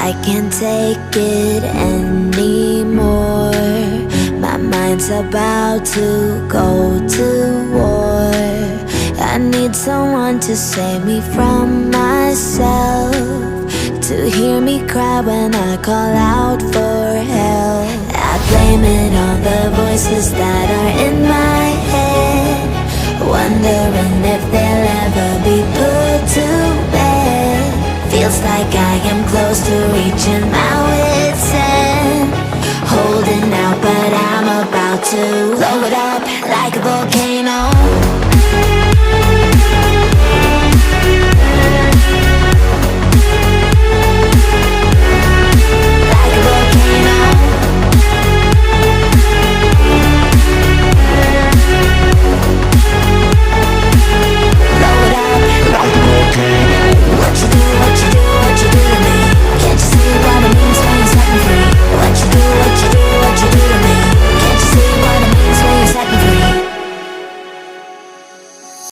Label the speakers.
Speaker 1: I can't take it anymore. My mind's about to go to war. I need someone to save me from myself, to hear me cry when I call out for help. I blame it on the voices that are in my head, wondering if they'll ever be put to bed. Feels like I am close to reaching my wit's end, holding out but I'm about to blow it up like a volcano.